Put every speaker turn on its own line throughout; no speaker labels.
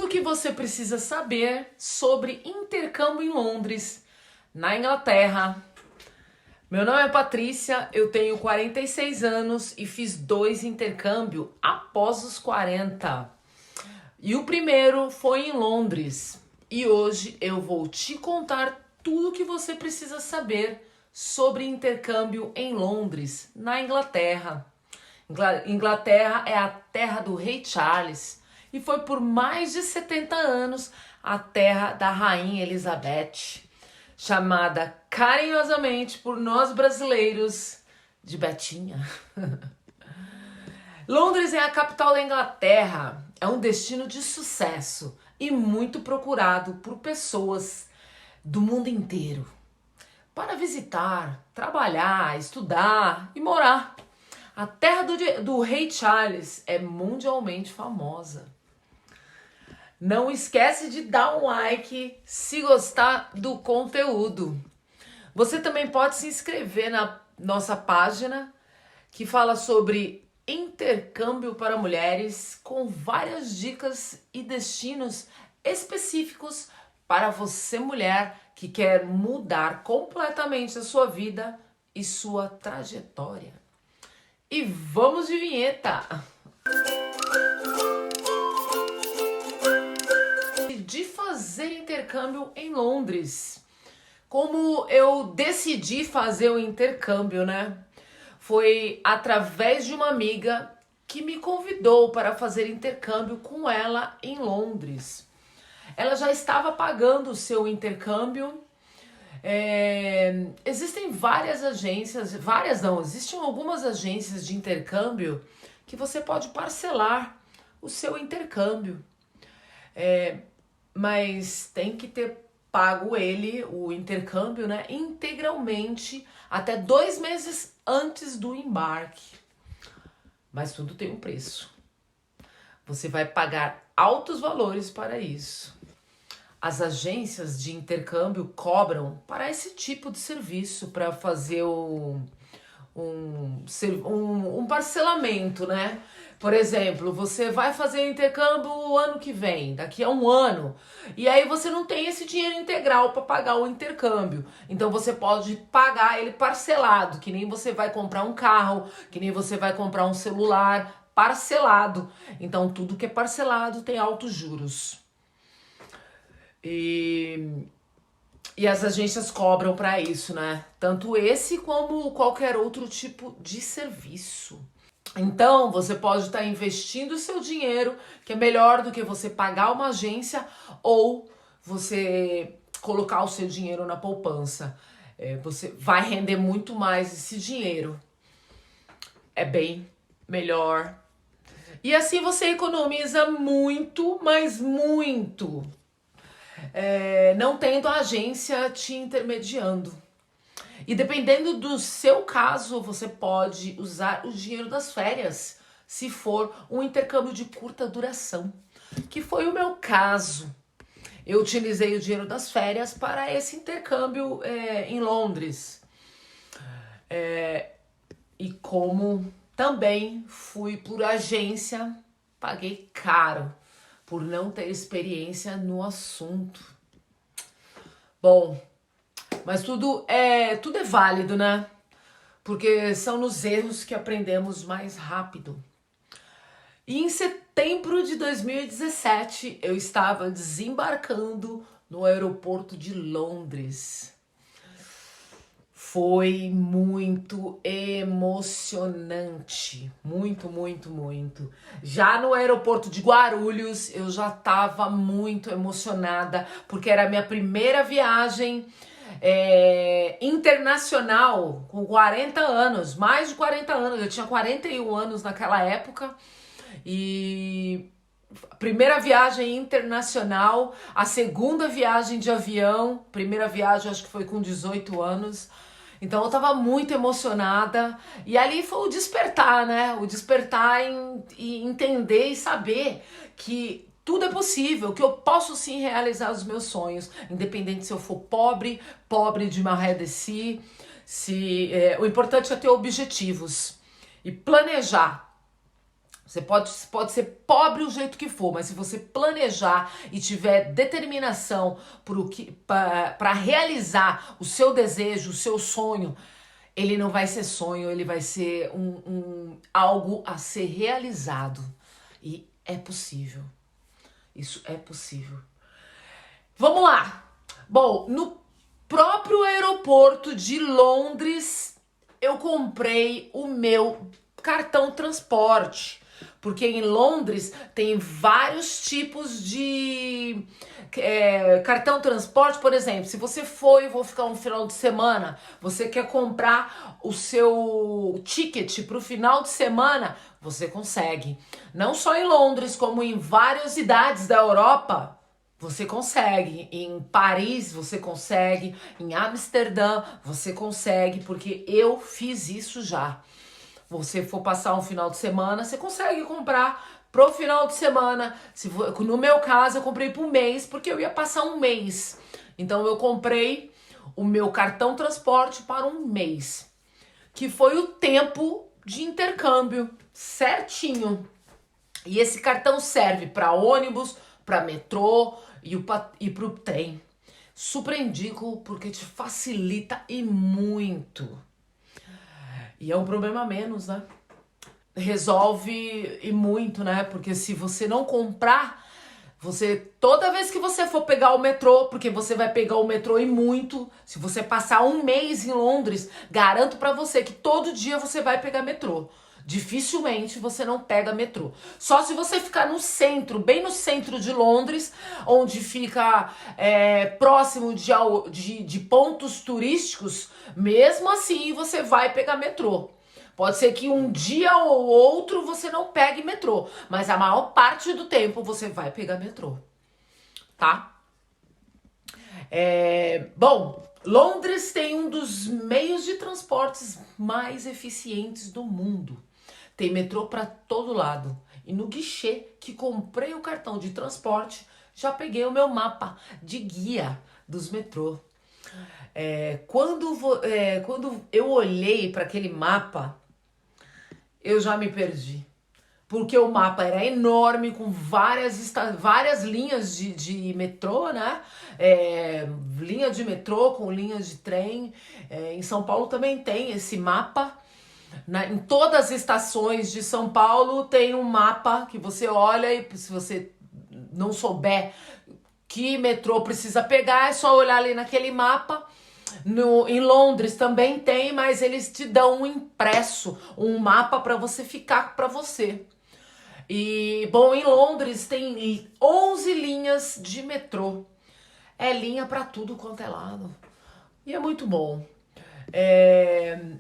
Tudo que você precisa saber sobre intercâmbio em Londres, na Inglaterra. Meu nome é Patrícia, eu tenho 46 anos e fiz 2 intercâmbios após os 40. E o primeiro foi em Londres. E hoje eu vou te contar tudo o que você precisa saber sobre intercâmbio em Londres, na Inglaterra. Inglaterra é a terra do rei Charles e foi por mais de 70 anos a terra da rainha Elizabeth, chamada carinhosamente por nós brasileiros de Betinha. Londres é a capital da Inglaterra, é um destino de sucesso e muito procurado por pessoas do mundo inteiro para visitar, trabalhar, estudar e morar. A terra do rei Charles é mundialmente famosa. Não esquece de dar um like se gostar do conteúdo. Você também pode se inscrever na nossa página que fala sobre intercâmbio para mulheres com várias dicas e destinos específicos para você, mulher, que quer mudar completamente a sua vida e sua trajetória. E vamos de vinheta! De fazer intercâmbio em Londres. Como eu decidi fazer o intercâmbio, né? Foi através de uma amiga que me convidou para fazer intercâmbio com ela em Londres. Ela já estava pagando o seu intercâmbio. Existem várias agências, existem algumas agências de intercâmbio que você pode parcelar o seu intercâmbio. Mas tem que ter pago o intercâmbio, né, integralmente até 2 meses antes do embarque. Mas tudo tem um preço. Você vai pagar altos valores para isso. As agências de intercâmbio cobram para esse tipo de serviço, para fazer um parcelamento, né? Por exemplo, você vai fazer intercâmbio o ano que vem, daqui a um ano, e aí você não tem esse dinheiro integral para pagar o intercâmbio. Então você pode pagar ele parcelado, que nem você vai comprar um carro, que nem você vai comprar um celular parcelado. Então tudo que é parcelado tem altos juros. E as agências cobram para isso, né? Tanto esse como qualquer outro tipo de serviço. Então, você pode estar investindo o seu dinheiro, que é melhor do que você pagar uma agência ou você colocar o seu dinheiro na poupança. Você vai render muito mais esse dinheiro. É bem melhor. E assim você economiza muito, mas muito. Não tendo a agência te intermediando. E dependendo do seu caso, você pode usar o dinheiro das férias, se for um intercâmbio de curta duração, que foi o meu caso. Eu utilizei o dinheiro das férias para esse intercâmbio em Londres. E como também fui por agência, paguei caro por não ter experiência no assunto. Bom, mas tudo é válido, né? Porque são nos erros que aprendemos mais rápido. E em setembro de 2017, eu estava desembarcando no aeroporto de Londres. Foi muito emocionante, muito, muito, muito. Já no aeroporto de Guarulhos, eu já estava muito emocionada, porque era a minha primeira viagem internacional, com 40 anos, mais de 40 anos, eu tinha 41 anos naquela época, e a primeira viagem internacional, a segunda viagem de avião, primeira viagem acho que foi com 18 anos, então eu tava muito emocionada, e ali foi o despertar, né, o despertar e entender e saber que tudo é possível, que eu posso sim realizar os meus sonhos, independente se eu for pobre de maré de si, o importante é ter objetivos e planejar. Você pode ser pobre o jeito que for, mas se você planejar e tiver determinação para realizar o seu desejo, o seu sonho, ele não vai ser sonho, ele vai ser algo a ser realizado. E é possível. Isso é possível. Vamos lá. Bom, no próprio aeroporto de Londres, eu comprei o meu cartão transporte. Porque em Londres tem vários tipos de cartão transporte. Por exemplo, se você vou ficar um final de semana, você quer comprar o seu ticket para o final de semana, você consegue. Não só em Londres, como em várias cidades da Europa, você consegue. Em Paris você consegue, em Amsterdã você consegue, porque eu fiz isso já. Você for passar um final de semana, você consegue comprar pro final de semana. No meu caso, eu comprei pro mês, porque eu ia passar um mês. Então eu comprei o meu cartão transporte para um mês, que foi o tempo de intercâmbio certinho. E esse cartão serve para ônibus, para metrô e pro trem. Super indico porque te facilita e muito. E é um problema a menos, né? Resolve e muito, né? Porque se você não comprar, toda vez que você for pegar o metrô, porque você vai pegar o metrô e muito, se você passar um mês em Londres, garanto pra você que todo dia você vai pegar metrô. Dificilmente você não pega metrô. Só se você ficar no centro, bem no centro de Londres, onde fica próximo de pontos turísticos, mesmo assim você vai pegar metrô. Pode ser que um dia ou outro você não pegue metrô, mas a maior parte do tempo você vai pegar metrô, tá? Bom, Londres tem um dos meios de transportes mais eficientes do mundo. Tem metrô para todo lado. E no guichê que comprei o cartão de transporte, já peguei o meu mapa de guia dos metrô. Quando eu olhei para aquele mapa, eu já me perdi. Porque o mapa era enorme, com várias linhas de metrô, né? Linha de metrô com linhas de trem. Em São Paulo também tem esse mapa. Em todas as estações de São Paulo tem um mapa que você olha e se você não souber que metrô precisa pegar, é só olhar ali naquele mapa. Em Londres também tem, mas eles te dão um impresso, um mapa para você ficar para você. E, bom, em Londres tem 11 linhas de metrô. É linha para tudo quanto é lado. E é muito bom.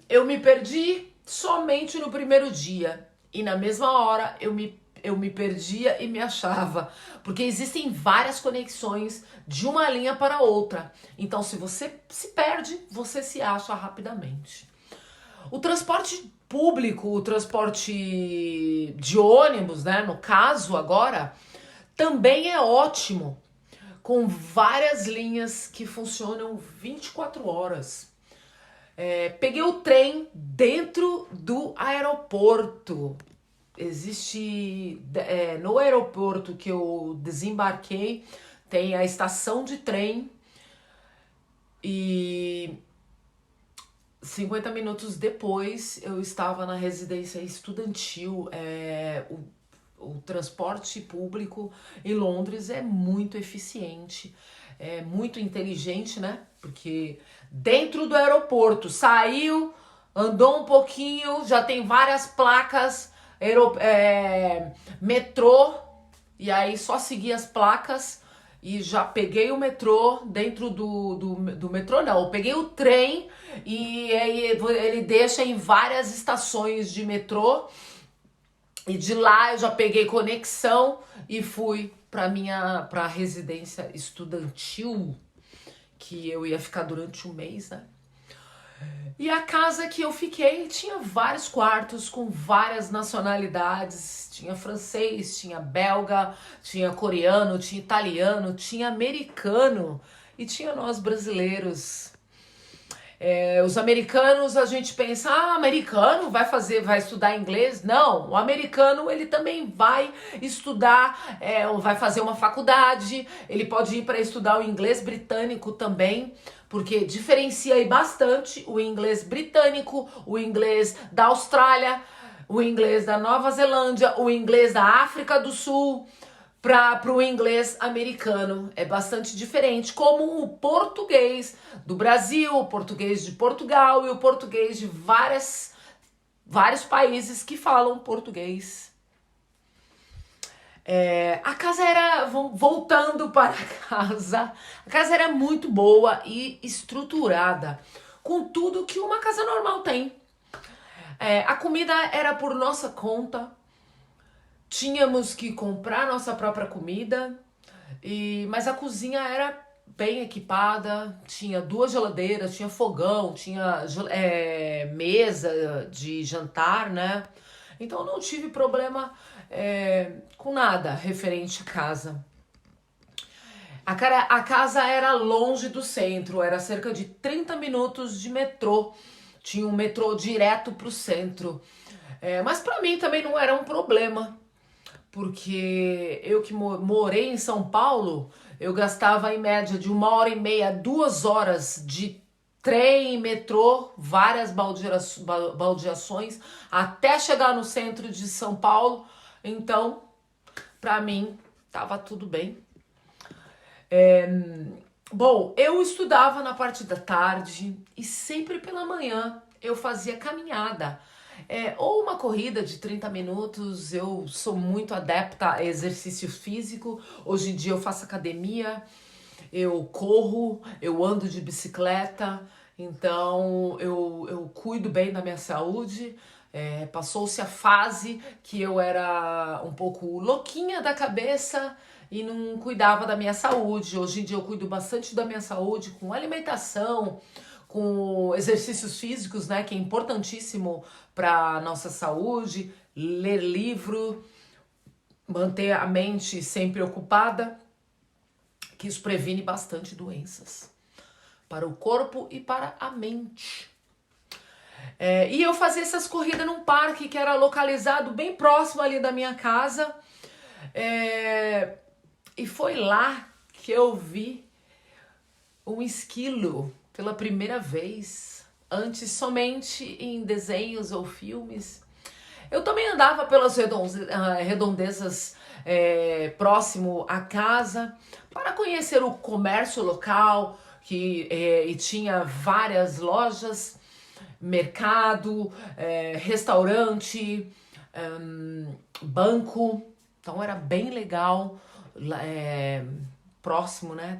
Eu me perdi somente no primeiro dia. E na mesma hora eu me perdia e me achava. Porque existem várias conexões de uma linha para outra. Então, se você se perde, você se acha rapidamente. O transporte público, o transporte de ônibus, né, no caso agora, também é ótimo, com várias linhas que funcionam 24 horas. Peguei o trem dentro do aeroporto. Existe, no aeroporto que eu desembarquei, tem a estação de trem e 50 minutos depois eu estava na residência estudantil. O transporte público em Londres é muito eficiente, é muito inteligente, né? Porque dentro do aeroporto, saiu, andou um pouquinho, já tem várias placas, metrô, e aí só seguir as placas e já peguei o metrô. Dentro do metrô não, eu peguei o trem e aí ele deixa em várias estações de metrô e de lá eu já peguei conexão e fui para a residência estudantil, que eu ia ficar durante um mês, né? E a casa que eu fiquei tinha vários quartos com várias nacionalidades. Tinha francês, tinha belga, tinha coreano, tinha italiano, tinha americano e tinha nós brasileiros. Os americanos, a gente pensa, americano vai estudar inglês? Não, o americano ele também vai estudar, vai fazer uma faculdade, ele pode ir para estudar o inglês britânico também, porque diferencia aí bastante o inglês britânico, o inglês da Austrália, o inglês da Nova Zelândia, o inglês da África do Sul, para o inglês americano. É bastante diferente, como o português do Brasil, o português de Portugal e o português de vários países que falam português. A casa era, voltando para a casa era muito boa e estruturada, com tudo que uma casa normal tem. A comida era por nossa conta, tínhamos que comprar nossa própria comida, mas a cozinha era bem equipada, tinha 2 geladeiras, tinha fogão, tinha mesa de jantar, né? Então não tive problema com nada referente à casa. A casa era longe do centro, era cerca de 30 minutos de metrô. Tinha um metrô direto para o centro. Mas para mim também não era um problema, porque eu que morei em São Paulo, eu gastava em média de 1h30, 2 horas de trem, metrô, várias baldeações, até chegar no centro de São Paulo. Então, para mim, tava tudo bem. Bom, eu estudava na parte da tarde e sempre pela manhã eu fazia caminhada. Ou uma corrida de 30 minutos, eu sou muito adepta a exercício físico. Hoje em dia eu faço academia, eu corro, eu ando de bicicleta, então eu cuido bem da minha saúde. Passou-se a fase que eu era um pouco louquinha da cabeça e não cuidava da minha saúde. Hoje em dia eu cuido bastante da minha saúde com alimentação, com exercícios físicos, né, que é importantíssimo para nossa saúde, ler livro, manter a mente sempre ocupada, que isso previne bastante doenças para o corpo e para a mente. E eu fazia essas corridas num parque que era localizado bem próximo ali da minha casa. E foi lá que eu vi um esquilo pela primeira vez, antes somente em desenhos ou filmes. Eu também andava pelas redondezas próximo à casa para conhecer o comércio local, e tinha várias lojas, mercado, restaurante, banco. Então era bem legal, próximo, né,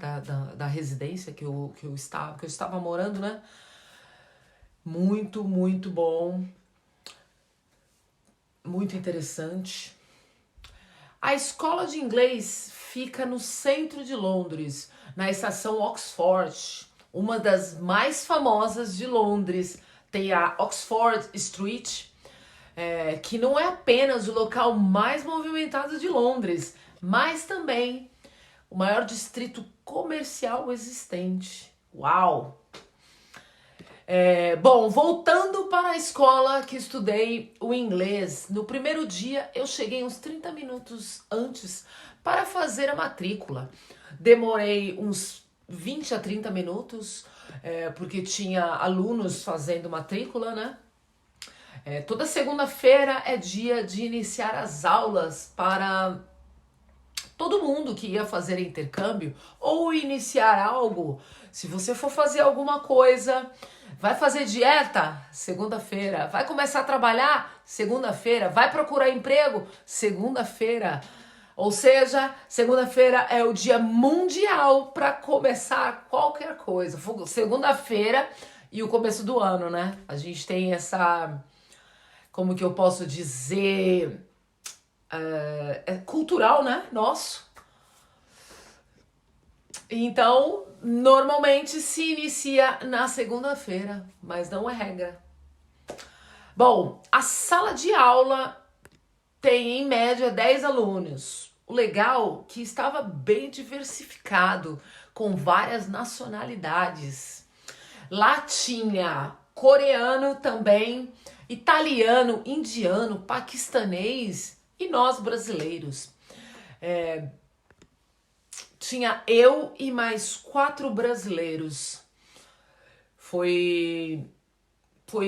da residência que eu estava morando, né? Muito, muito bom. Muito interessante. A escola de inglês fica no centro de Londres, na estação Oxford, uma das mais famosas de Londres. Tem a Oxford Street, que não é apenas o local mais movimentado de Londres, mas também o maior distrito comercial existente. Uau! Bom, voltando para a escola que estudei o inglês, no primeiro dia eu cheguei uns 30 minutos antes para fazer a matrícula. Demorei uns 20 a 30 minutos, porque tinha alunos fazendo matrícula, né? Toda segunda-feira é dia de iniciar as aulas para todo mundo que ia fazer intercâmbio ou iniciar algo. Se você for fazer alguma coisa, vai fazer dieta, segunda-feira. Vai começar a trabalhar, segunda-feira. Vai procurar emprego, segunda-feira. Ou seja, segunda-feira é o dia mundial para começar qualquer coisa. Segunda-feira e o começo do ano, né? A gente tem essa, como que eu posso dizer, cultural, né? Nosso. Então, normalmente se inicia na segunda-feira, mas não é regra. Bom, a sala de aula tem em média 10 alunos. O legal é que estava bem diversificado, com várias nacionalidades. Lá tinha coreano também, italiano, indiano, paquistanês e nós brasileiros. Tinha eu e mais 4 brasileiros. Foi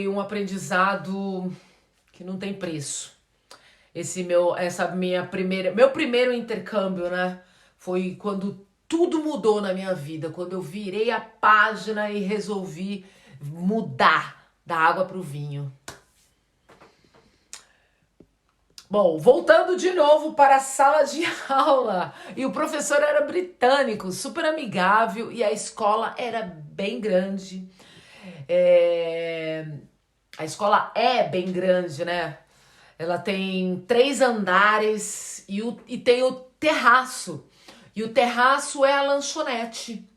um aprendizado que não tem preço. Meu primeiro intercâmbio, né? Foi quando tudo mudou na minha vida, quando eu virei a página e resolvi mudar da água para o vinho. Bom, voltando de novo para a sala de aula, e o professor era britânico, super amigável, e a escola era bem grande. A escola é bem grande, né? Ela tem 3 andares e tem o terraço. E o terraço é a lanchonete.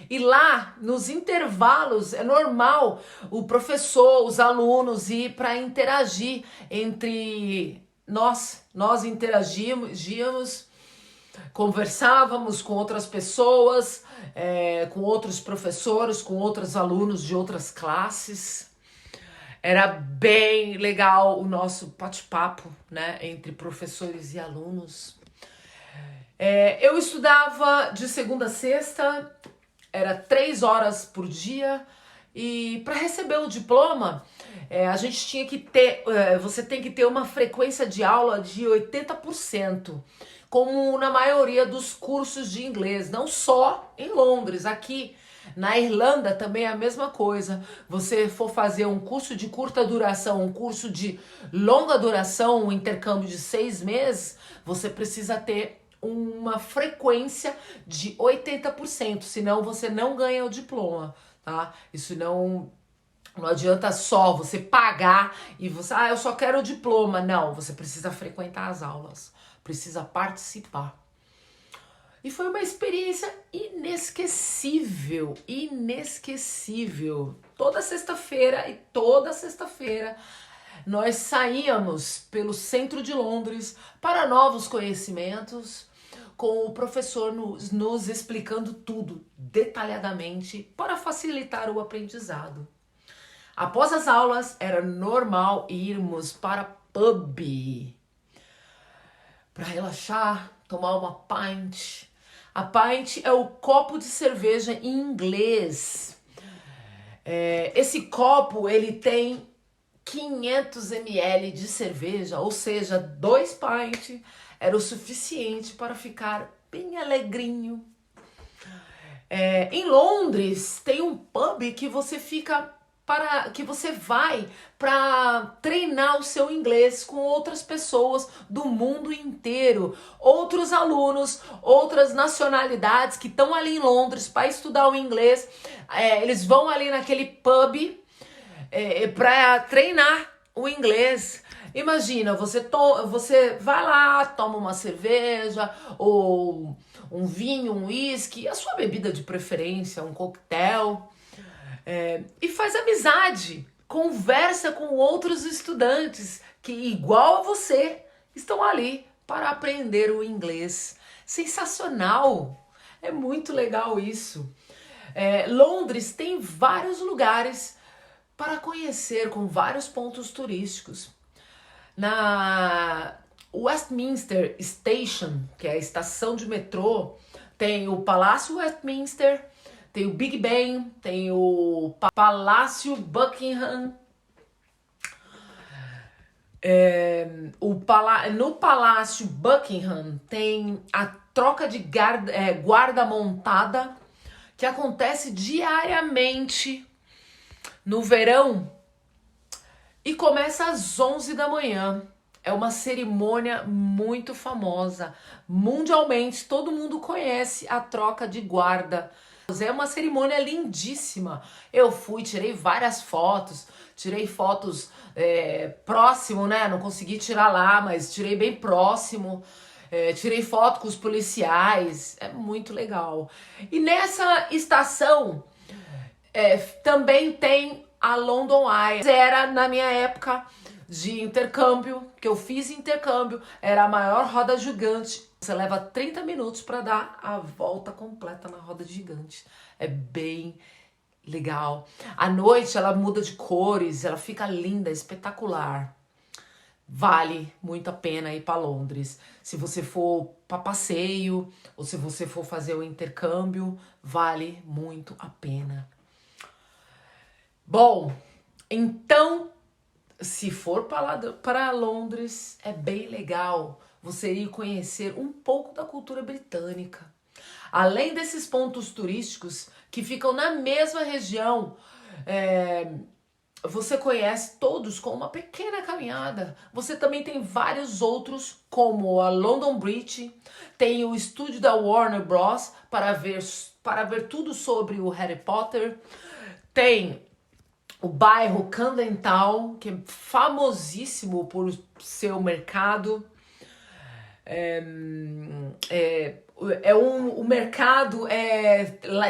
E lá, nos intervalos, é normal o professor, os alunos ir para interagir entre nós. Nós interagíamos, conversávamos com outras pessoas, com outros professores, com outros alunos de outras classes. Era bem legal o nosso bate-papo, né, entre professores e alunos. Eu estudava de segunda a sexta, era 3 horas por dia, e para receber o diploma, a gente tinha que ter, você tem que ter uma frequência de aula de 80%, como na maioria dos cursos de inglês, não só em Londres, aqui na Irlanda também é a mesma coisa. Você for fazer um curso de curta duração, um curso de longa duração, um intercâmbio de 6 meses, você precisa ter uma frequência de 80%, senão você não ganha o diploma, tá? Isso não adianta só você pagar e você, eu só quero o diploma. Não, você precisa frequentar as aulas, precisa participar. E foi uma experiência inesquecível, inesquecível. Toda sexta-feira nós saíamos pelo centro de Londres para novos conhecimentos, com o professor nos explicando tudo detalhadamente para facilitar o aprendizado. Após as aulas, era normal irmos para pub para relaxar, tomar uma pint. A pint é o copo de cerveja em inglês. Esse copo, ele tem 500 ml de cerveja, ou seja, 2 pints era o suficiente para ficar bem alegrinho. Em Londres tem um pub que você vai para treinar o seu inglês com outras pessoas do mundo inteiro, outros alunos, outras nacionalidades que estão ali em Londres para estudar o inglês. Eles vão ali naquele pub para treinar o inglês. Imagina, você vai lá, toma uma cerveja ou um vinho, um uísque, a sua bebida de preferência, um coquetel, e faz amizade, conversa com outros estudantes que, igual a você, estão ali para aprender o inglês. Sensacional! É muito legal isso. Londres tem vários lugares para conhecer, com vários pontos turísticos. Na Westminster Station, que é a estação de metrô, tem o Palácio Westminster, tem o Big Ben, tem o Palácio Buckingham. No Palácio Buckingham tem a troca de guarda montada, que acontece diariamente no verão e começa às 11 da manhã. É uma cerimônia muito famosa. Mundialmente, todo mundo conhece a troca de guarda. É uma cerimônia lindíssima. Eu fui, tirei várias fotos. Tirei fotos próximo, né? Não consegui tirar lá, mas tirei bem próximo. Tirei foto com os policiais. É muito legal. E nessa estação também tem a London Eye. Era na minha época de intercâmbio, que eu fiz intercâmbio, era a maior roda gigante. Você leva 30 minutos para dar a volta completa na roda gigante. É bem legal. À noite ela muda de cores, ela fica linda, espetacular. Vale muito a pena ir para Londres. Se você for para passeio ou se você for fazer o intercâmbio, vale muito a pena. Bom, então, se for para Londres, é bem legal você ir conhecer um pouco da cultura britânica. Além desses pontos turísticos que ficam na mesma região, você conhece todos com uma pequena caminhada. Você também tem vários outros, como a London Bridge, tem o estúdio da Warner Bros. Para ver tudo sobre o Harry Potter. Tem o bairro Camden Town, que é famosíssimo por seu mercado. O mercado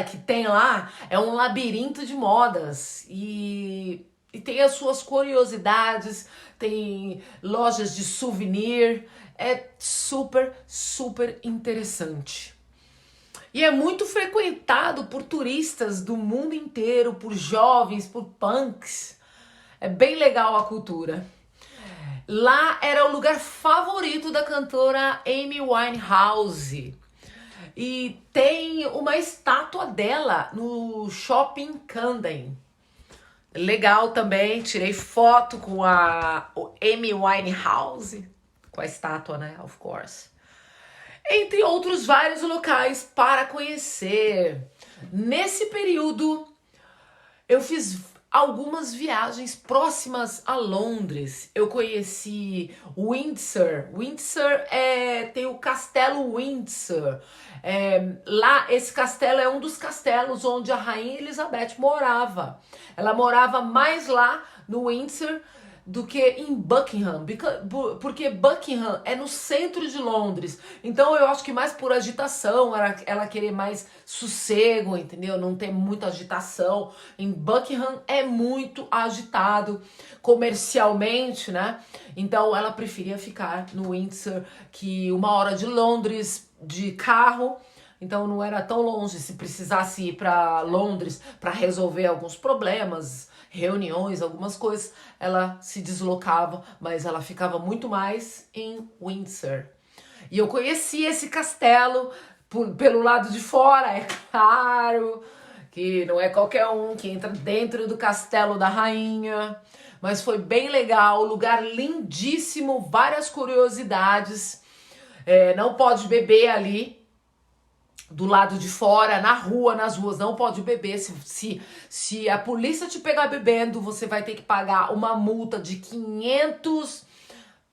que tem lá é um labirinto de modas e tem as suas curiosidades, tem lojas de souvenir, é super, super interessante. E é muito frequentado por turistas do mundo inteiro, por jovens, por punks. É bem legal a cultura. Lá era o lugar favorito da cantora Amy Winehouse. E tem uma estátua dela no Shopping Camden. Legal também, tirei foto com a Amy Winehouse, com a estátua, né? Of course. Entre outros vários locais para conhecer. Nesse período, eu fiz algumas viagens próximas a Londres. Eu conheci Windsor. Windsor tem o Castelo Windsor. Lá, esse castelo é um dos castelos onde a Rainha Elizabeth morava. Ela morava mais lá no Windsor do que em Buckingham, porque Buckingham é no centro de Londres. Então eu acho que mais por agitação, ela querer mais sossego, entendeu? Não ter muita agitação. Em Buckingham é muito agitado comercialmente, né? Então ela preferia ficar no Windsor, que 1 hora de Londres de carro. Então não era tão longe. Se precisasse ir para Londres para resolver alguns problemas, reuniões, algumas coisas, ela se deslocava, mas ela ficava muito mais em Windsor. E eu conheci esse castelo pelo lado de fora, é claro que não é qualquer um que entra dentro do castelo da rainha, mas foi bem legal, lugar lindíssimo, várias curiosidades. Não pode beber ali do lado de fora, na rua, nas ruas, não pode beber. Se a polícia te pegar bebendo, você vai ter que pagar uma multa de 500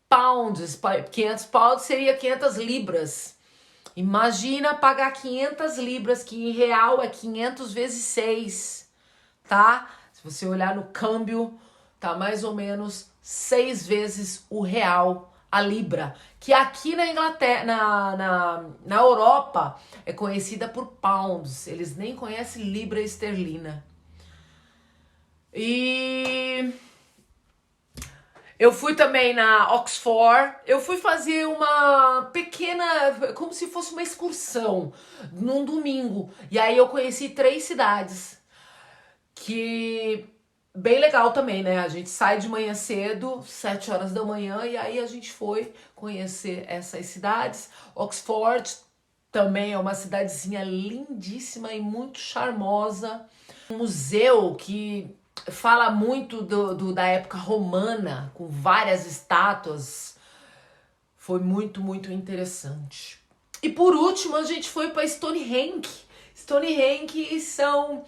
pounds. 500 pounds seria 500 libras. Imagina pagar 500 libras, que em real é 500 vezes 6, tá? Se você olhar no câmbio, tá mais ou menos 6 vezes o real, a libra, que aqui na Inglaterra, na Europa, é conhecida por pounds. Eles nem conhecem libra esterlina. E eu fui também na Oxford. Eu fui fazer uma pequena, como se fosse uma excursão, num domingo. E aí eu conheci 3 cidades, que bem legal também, né? A gente sai de manhã cedo, 7 horas da manhã, e aí a gente foi conhecer essas cidades. Oxford também é uma cidadezinha lindíssima e muito charmosa. Um museu que fala muito da época romana, com várias estátuas. Foi muito, muito interessante. E por último, a gente foi para Stonehenge. Stonehenge são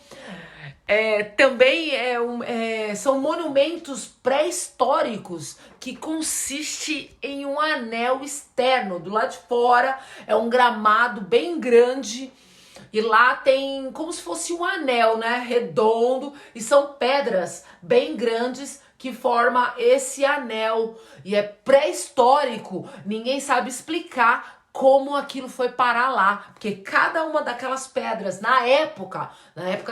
monumentos pré-históricos que consiste em um anel externo. Do lado de fora é um gramado bem grande e lá tem como se fosse um anel, né, redondo, e são pedras bem grandes que forma esse anel. E é pré-histórico, ninguém sabe explicar como aquilo foi parar lá, porque cada uma daquelas pedras, na época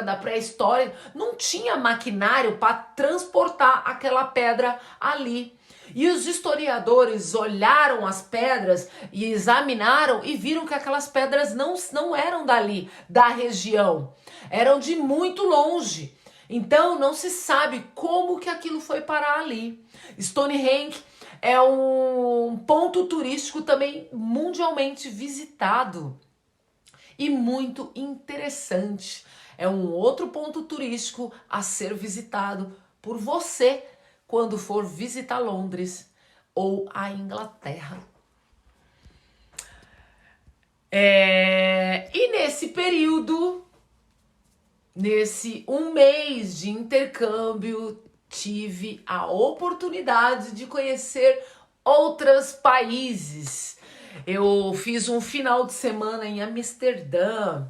da pré-história, não tinha maquinário para transportar aquela pedra ali. E os historiadores olharam as pedras e examinaram e viram que aquelas pedras não eram dali, da região. Eram de muito longe. Então não se sabe como que aquilo foi parar ali. Stonehenge é um ponto turístico também mundialmente visitado e muito interessante. É um outro ponto turístico a ser visitado por você quando for visitar Londres ou a Inglaterra. E nesse período, nesse um mês de intercâmbio, tive a oportunidade de conhecer outros países. Eu fiz um final de semana em Amsterdã.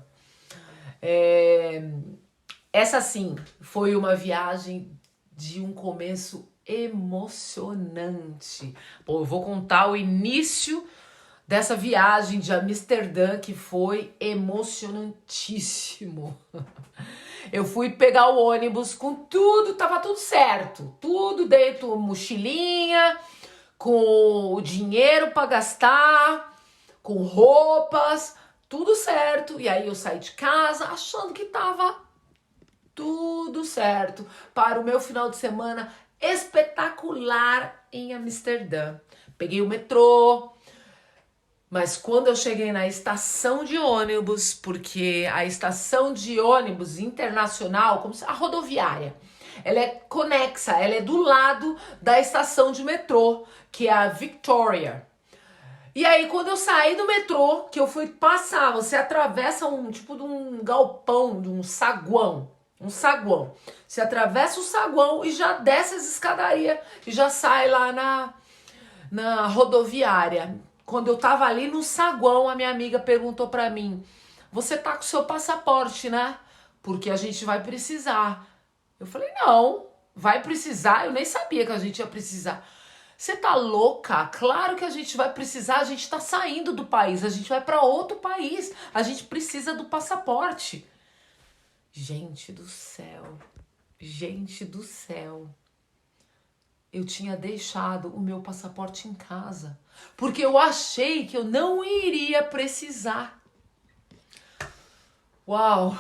Essa sim foi uma viagem de um começo emocionante. Bom, eu vou contar o início dessa viagem de Amsterdã, que foi emocionantíssimo. Eu fui pegar o ônibus com tudo, tava tudo certo. Tudo dentro, mochilinha, com o dinheiro para gastar, com roupas, tudo certo. E aí eu saí de casa achando que tava tudo certo para o meu final de semana espetacular em Amsterdã. Peguei o metrô, mas quando eu cheguei na estação de ônibus, porque a estação de ônibus internacional, como a rodoviária, ela é conexa, ela é do lado da estação de metrô, que é a Victoria. E aí, quando eu saí do metrô, que eu fui passar, você atravessa um tipo de um galpão, de um saguão. Um saguão. Você atravessa o saguão e já desce as escadarias e já sai lá na rodoviária. Quando eu tava ali no saguão, a minha amiga perguntou pra mim: você tá com seu passaporte, né? Porque a gente vai precisar. Eu falei: não, vai precisar? Eu nem sabia que a gente ia precisar. Você tá louca? Claro que a gente vai precisar, a gente tá saindo do país, a gente vai pra outro país, a gente precisa do passaporte. Gente do céu, gente do céu. Eu tinha deixado o meu passaporte em casa, porque eu achei que eu não iria precisar. Uau!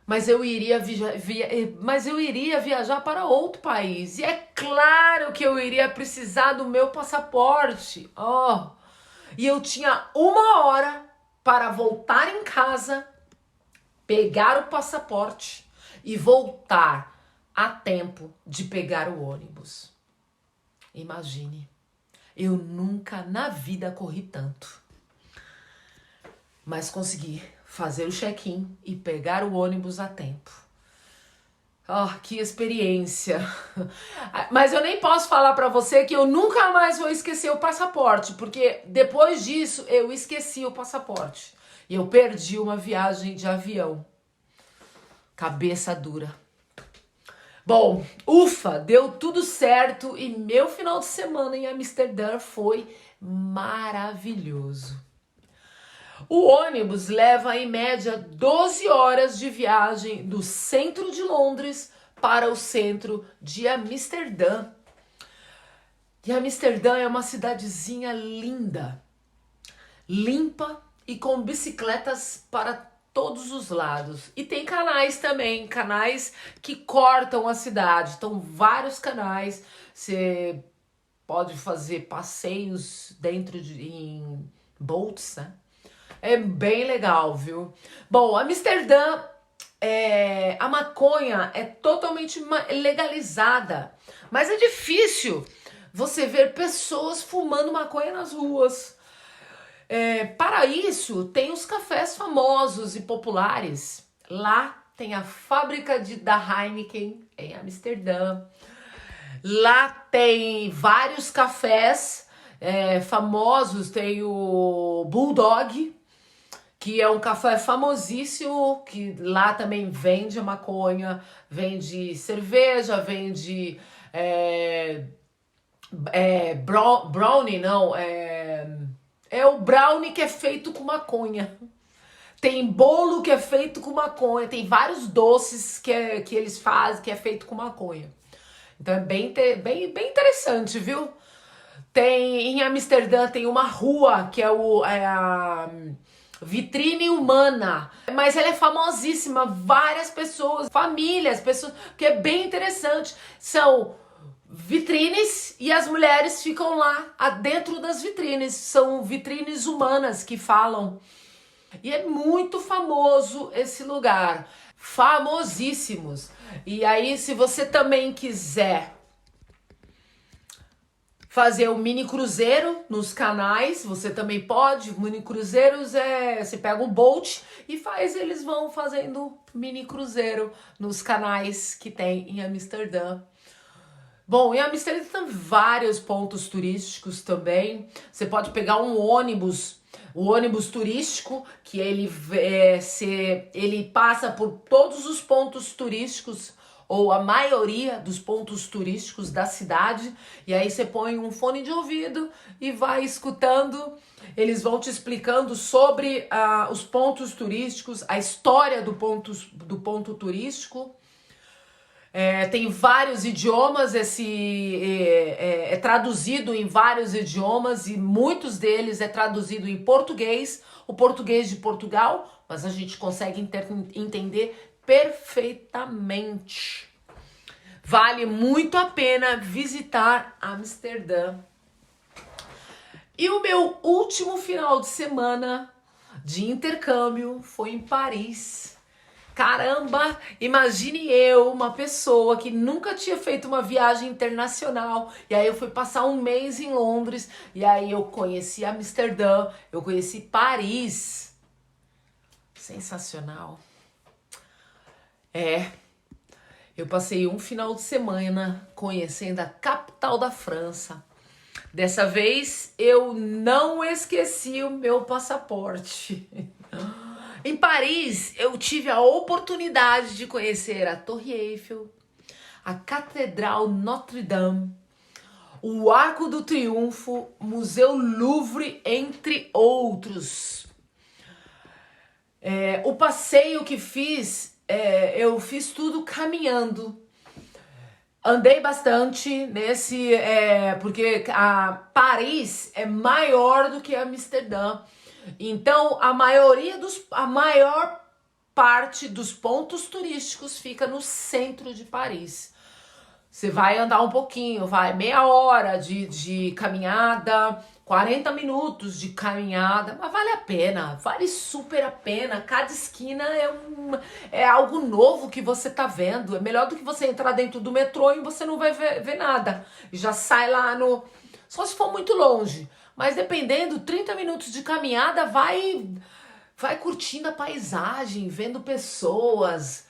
Mas eu iria viajar para outro país. E é claro que eu iria precisar do meu passaporte. Oh! E eu tinha 1 hora para voltar em casa, pegar o passaporte e voltar a tempo de pegar o ônibus. Imagine, eu nunca na vida corri tanto, mas consegui fazer o check-in e pegar o ônibus a tempo. Oh, que experiência! Mas eu nem posso falar pra você que eu nunca mais vou esquecer o passaporte, porque depois disso eu esqueci o passaporte e eu perdi uma viagem de avião. Cabeça dura. Bom, ufa, deu tudo certo e meu final de semana em Amsterdã foi maravilhoso. O ônibus leva em média 12 horas de viagem do centro de Londres para o centro de Amsterdã. E Amsterdã é uma cidadezinha linda, limpa e com bicicletas para todos os lados. E tem canais também, canais que cortam a cidade. Então, vários canais. Você pode fazer passeios em boats, né? É bem legal, viu? Bom, Amsterdã, a maconha é totalmente legalizada. Mas é difícil você ver pessoas fumando maconha nas ruas. Para isso, tem os cafés famosos e populares. Lá tem a fábrica da Heineken, em Amsterdã. Lá tem vários cafés famosos. Tem o Bulldog, que é um café famosíssimo, que lá também vende maconha, vende cerveja, vende brownie, não, é o brownie que é feito com maconha. Tem bolo que é feito com maconha. Tem vários doces que eles fazem que é feito com maconha. Então é bem interessante, viu? Em Amsterdã tem uma rua que é a Vitrine Humana, mas ela é famosíssima, várias pessoas, famílias, pessoas, que é bem interessante. São vitrines e as mulheres ficam lá dentro das vitrines, são vitrines humanas que falam. E é muito famoso esse lugar, famosíssimos. E aí, se você também quiser fazer um mini cruzeiro nos canais, você também pode. Mini cruzeiros você pega um boat e eles vão fazendo mini cruzeiro nos canais que tem em Amsterdã. Bom, em Amsterdã tem vários pontos turísticos também. Você pode pegar um ônibus, o ônibus turístico, que ele passa por todos os pontos turísticos, ou a maioria dos pontos turísticos da cidade, e aí você põe um fone de ouvido e vai escutando. Eles vão te explicando sobre os pontos turísticos, a história do ponto turístico. Tem vários idiomas, é traduzido em vários idiomas e muitos deles é traduzido em português, o português de Portugal, mas a gente consegue entender perfeitamente. Vale muito a pena visitar Amsterdã. E o meu último final de semana de intercâmbio foi em Paris. Caramba, imagine eu, uma pessoa que nunca tinha feito uma viagem internacional, e aí eu fui passar um mês em Londres, e aí eu conheci Amsterdã, eu conheci Paris. Sensacional. Eu passei um final de semana conhecendo a capital da França. Dessa vez eu não esqueci o meu passaporte. Em Paris, eu tive a oportunidade de conhecer a Torre Eiffel, a Catedral Notre-Dame, o Arco do Triunfo, Museu Louvre, entre outros. O passeio que fiz, eu fiz tudo caminhando. Andei bastante porque Paris é maior do que Amsterdã. Então, a maior parte dos pontos turísticos fica no centro de Paris. Você vai andar um pouquinho, vai meia hora de caminhada, 40 minutos de caminhada, mas vale a pena, vale super a pena. Cada esquina é algo novo que você tá vendo. É melhor do que você entrar dentro do metrô e você não vai ver nada. E já sai lá só se for muito longe. Mas dependendo, 30 minutos de caminhada, vai curtindo a paisagem, vendo pessoas,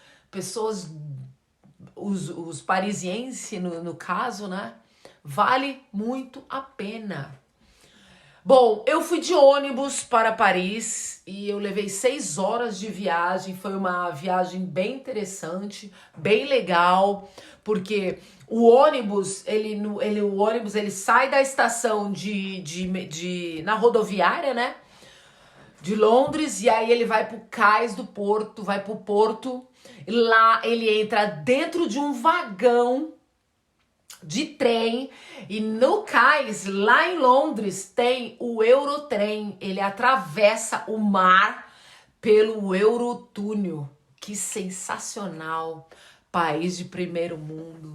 os parisienses no caso, né? Vale muito a pena. Bom, eu fui de ônibus para Paris e eu levei 6 horas de viagem. Foi uma viagem bem interessante, bem legal, porque o ônibus, ele sai da estação na rodoviária, né? De Londres, e aí ele vai pro cais do porto, vai pro porto. E lá ele entra dentro de um vagão de trem, e no cais, lá em Londres, tem o Eurotrem. Ele atravessa o mar pelo Eurotúnel. Que sensacional! País de primeiro mundo.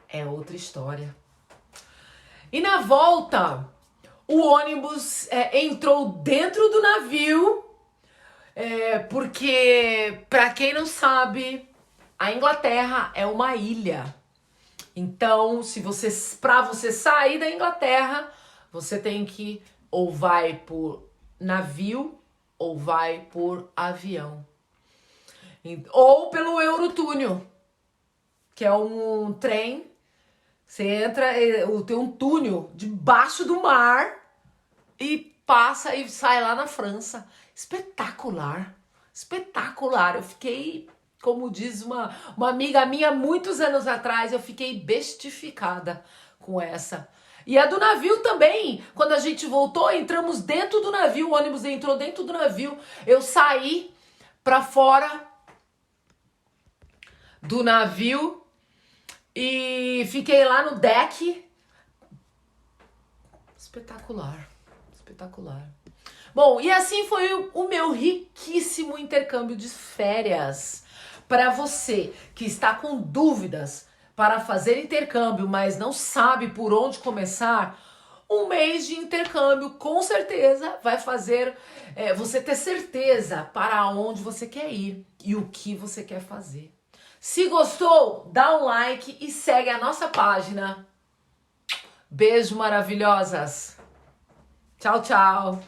É outra história. E na volta, o ônibus entrou dentro do navio, porque, para quem não sabe, a Inglaterra é uma ilha. Então, para você sair da Inglaterra, você tem que ou vai por navio ou vai por avião. Ou pelo Eurotúnel, que é um trem. Você entra, tem um túnel debaixo do mar e passa e sai lá na França. Espetacular, espetacular. Eu fiquei, como diz uma amiga minha muitos anos atrás, eu fiquei bestificada com essa. E a do navio também. Quando a gente voltou, entramos dentro do navio, o ônibus entrou dentro do navio. Eu saí para fora do navio E fiquei lá no deck. Espetacular, espetacular. Bom, e assim foi o meu riquíssimo intercâmbio de férias. Para você que está com dúvidas para fazer intercâmbio, mas não sabe por onde começar, um mês de intercâmbio com certeza vai fazer você ter certeza para onde você quer ir e o que você quer fazer. Se gostou, dá um like e segue a nossa página. Beijo, maravilhosas. Tchau, tchau.